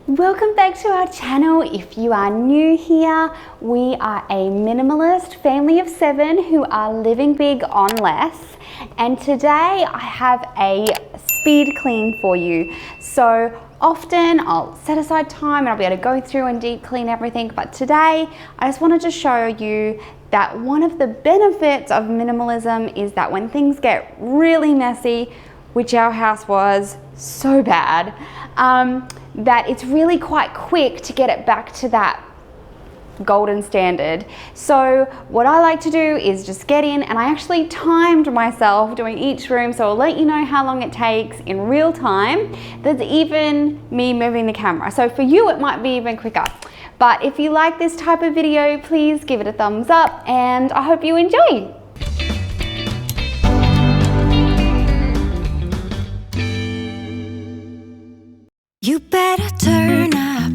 Welcome back to our channel. If you are new here, we are a minimalist family of 7 who are living big on less. And today I have a speed clean for you. So often I'll set aside time and I'll be able to go through and deep clean everything. But today I just wanted to show you that one of the benefits of minimalism is that when things get really messy, which our house was so bad, that it's really quite quick to get it back to that golden standard. So what I like to do is just get in, and I actually timed myself doing each room, so I'll let you know how long it takes in real time. There's even me moving the camera. So for you, it might be even quicker. But if you like this type of video, please give it a thumbs up, and I hope you enjoy. You better turn up.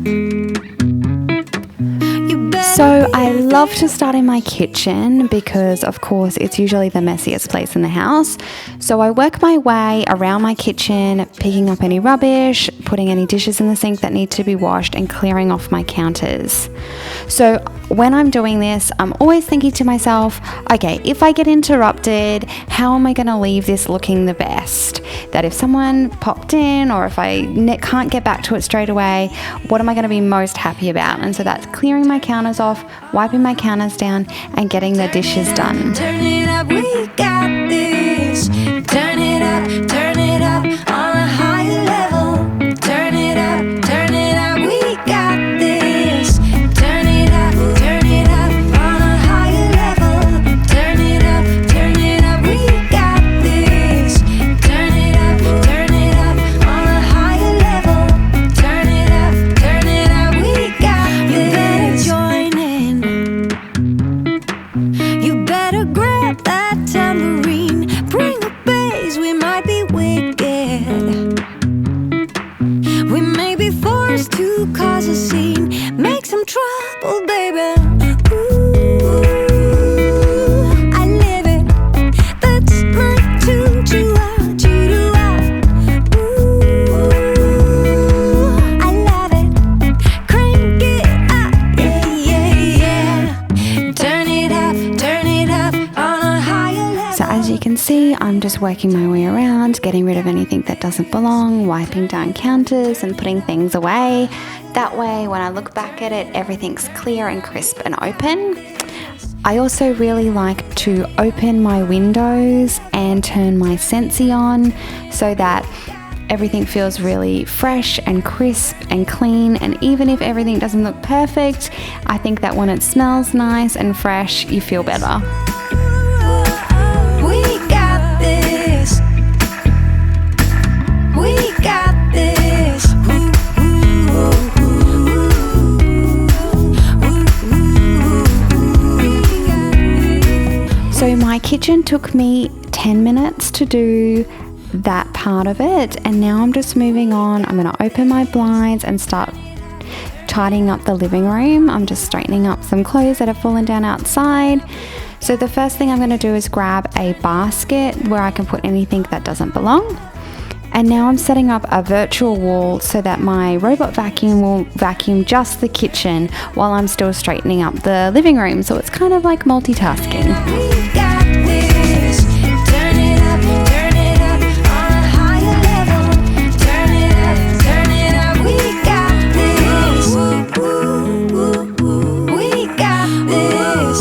So I love to start in my kitchen because, of course, it's usually the messiest place in the house. So I work my way around my kitchen, picking up any rubbish, putting any dishes in the sink that need to be washed, and clearing off my counters. So when I'm doing this, I'm always thinking to myself, okay, if I get interrupted, how am I going to leave this looking the best? That if someone popped in, or if I can't get back to it straight away, what am I going to be most happy about? And so that's clearing my counters off, wiping my counters down, and getting the dishes done. Turn it up, we got this. Turn it up on a higher level. Turn it up, we got this. Turn it up on a higher level. Turn it up, we got this. Turn it up on a higher level. Turn it up, we got this. You better join in. You better grab that tambourine. Bring the bass, we might be wicked. We may be forced to cause a scene. Make some trouble, baby. Ooh, I live it. That's my tune. Ooh, I love it. Crank it up, yeah. Turn it up on a higher level. So as you can see, I'm just working my way around, getting rid of anything that doesn't belong, wiping down counters and putting things away. That way, when I look back at it, everything's clear and crisp and open. I also really like to open my windows and turn my Scentsy on so that everything feels really fresh and crisp and clean. And even if everything doesn't look perfect, I think that when it smells nice and fresh, you feel better. We got this. We got this. So my kitchen took me 10 minutes to do that part of it, and now I'm just moving on. I'm going to open my blinds and start tidying up the living room. I'm just straightening up some clothes that have fallen down outside. So the first thing I'm going to do is grab a basket where I can put anything that doesn't belong. And now I'm setting up a virtual wall so that my robot vacuum will vacuum just the kitchen while I'm still straightening up the living room. So it's kind of like multitasking. We got this. Turn it up on a higher level. Turn it up, we got this. We got this.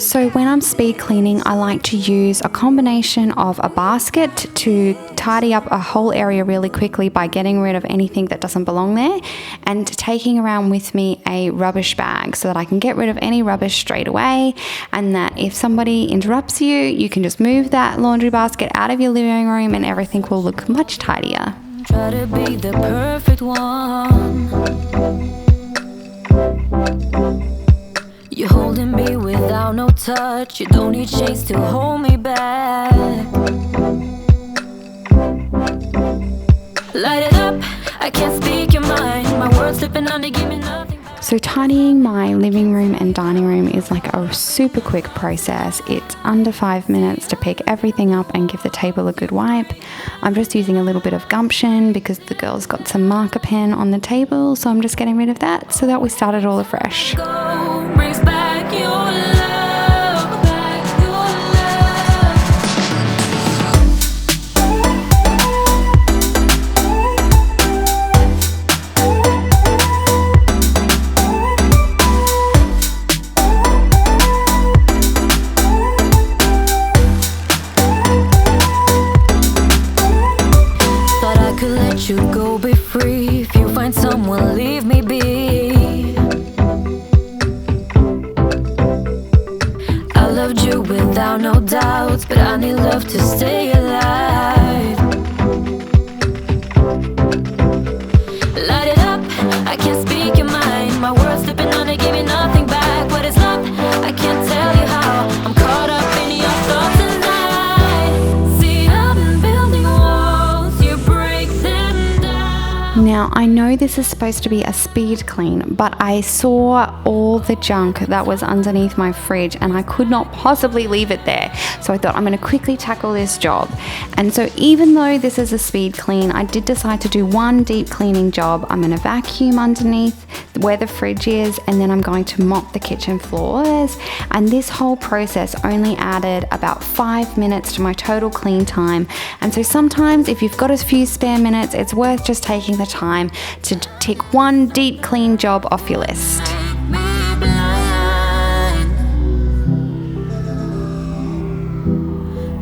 So when I'm speed cleaning, I like to use a combination of a basket to tidy up a whole area really quickly by getting rid of anything that doesn't belong there, and taking around with me a rubbish bag so that I can get rid of any rubbish straight away, and that if somebody interrupts you, you can just move that laundry basket out of your living room and everything will look much tidier. Try to be the perfect one. You're holding me without no touch. You don't need shades to hold me back. Light it up, I can't speak your mind. My words slipping under, give me nothing back. So tidying my living room and dining room is like a super quick process. It's under 5 minutes to pick everything up and give the table a good wipe. I'm just using a little bit of gumption because the girls got some marker pen on the table, so I'm just getting rid of that so that we start it all afresh. Brings back your love, back your Thought I could let you go, be free. If you find someone, leave me be. I loved you without no doubts, but I need love to stay alive. Light it up, I can't speak your mind. My words slipping on, they give me nothing back. What is love? I can't tell you how. I'm caught up in your thoughts tonight. See, I've been building walls, you break them down. Now, I know this is supposed to be a speed clean, but I saw all the junk that was underneath my fridge and I could not possibly leave it there. So I thought I'm going to quickly tackle this job. And so even though this is a speed clean, I did decide to do one deep cleaning job. I'm going to vacuum underneath where the fridge is, and then I'm going to mop the kitchen floors. And this whole process only added about 5 minutes to my total clean time. And so sometimes if you've got a few spare minutes, it's worth just taking the time to tick one deep clean job off your list. Me blind.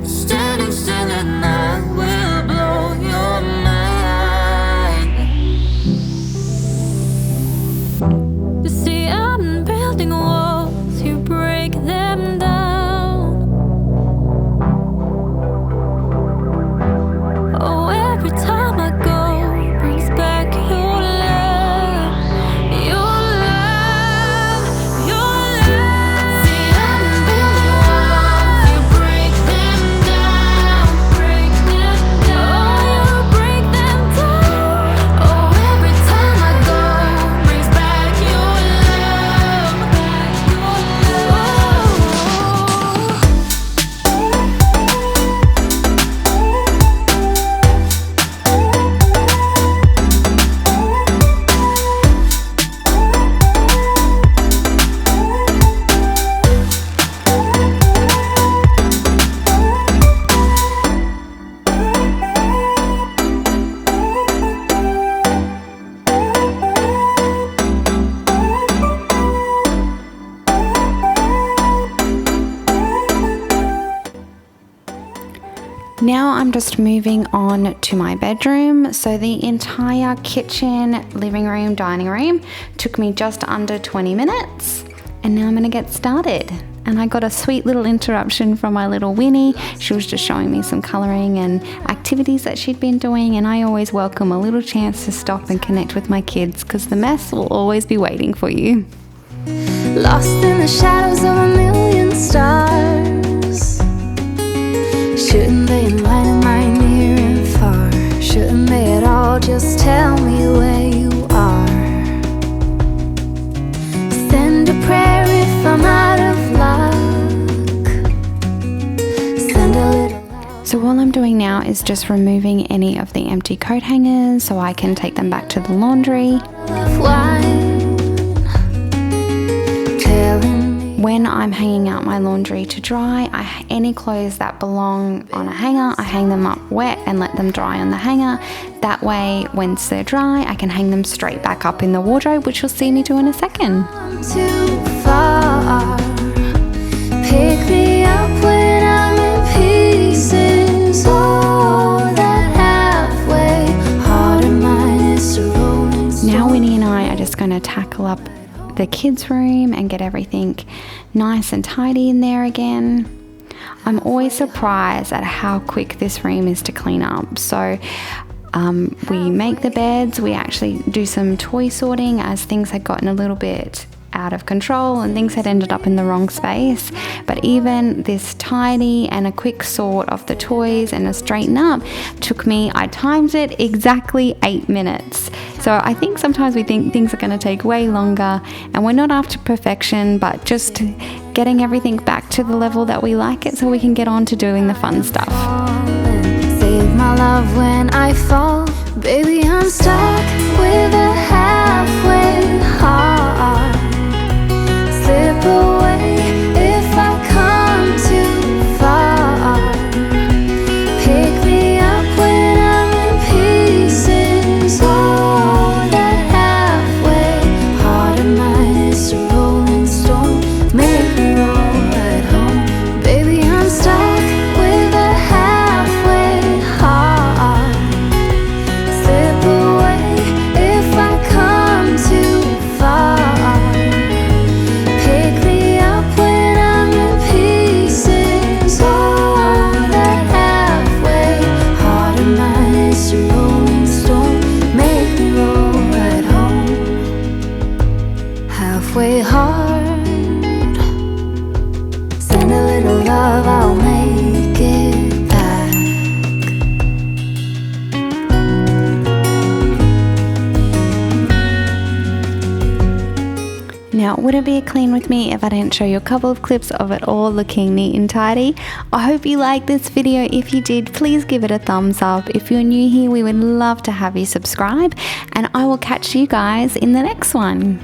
Standing still and I will blow your mind. You see, I'm building walls, you break them down. Oh, every time I go, brings back your love, your love, your love. See, I'm building walls, you break them down, break them down. Oh, you break them down. Oh, every time I go, brings back your love, back your Now I'm just moving on to my bedroom. So the entire kitchen, living room, dining room took me just under 20 minutes. And now I'm gonna get started. And I got a sweet little interruption from my little Winnie. She was just showing me some colouring and activities that she'd been doing, and I always welcome a little chance to stop and connect with my kids because the mess will always be waiting for you. Lost in the shadows of a million stars. Shouldn't they enlighten my near and far? Shouldn't they at all just tell me where you are? Send a prayer if I'm out of luck. Send a little. So all I'm doing now is just removing any of the empty coat hangers so I can take them back to the laundry. Of wine, telling me When I'm hanging out my laundry to dry, any clothes that belong on a hanger, I hang them up wet and let them dry on the hanger. That way, once they're dry, I can hang them straight back up in the wardrobe, which you'll see me do in a second. I'm too far. Pick me up when I'm in pieces. Oh, that halfway heart of mine is a rolling stone. Now Winnie and I are just going to tackle up the kids' room and get everything nice and tidy in there again. I'm always surprised at how quick this room is to clean up. So we make the beds, we actually do some toy sorting as things had gotten a little bit out of control and things had ended up in the wrong space. But even this tidy and a quick sort of the toys and a straighten up took me, I timed it, exactly 8 minutes. So I think sometimes we think things are going to take way longer, and we're not after perfection, but just getting everything back to the level that we like it so we can get on to doing the fun stuff. Save my love when I fall. Baby, I'm stuck with a halfway heart. Slip away if I come too far. Pick me up when I'm in pieces. Oh, that halfway heart of mine is a rolling stone. Make me roll right home. Baby, I'm stuck with a halfway heart. Slip away if I come too far. Pick me up when I'm in pieces. Oh, that halfway heart of mine is a rolling stone. Make me roll right home. Halfway heart. Send a little love, I'll make it back. Now, would it be a clean with me if I didn't show you a couple of clips of it all looking neat and tidy? I hope you liked this video. If you did, please give it a thumbs up. If you're new here, we would love to have you subscribe, and I will catch you guys in the next one.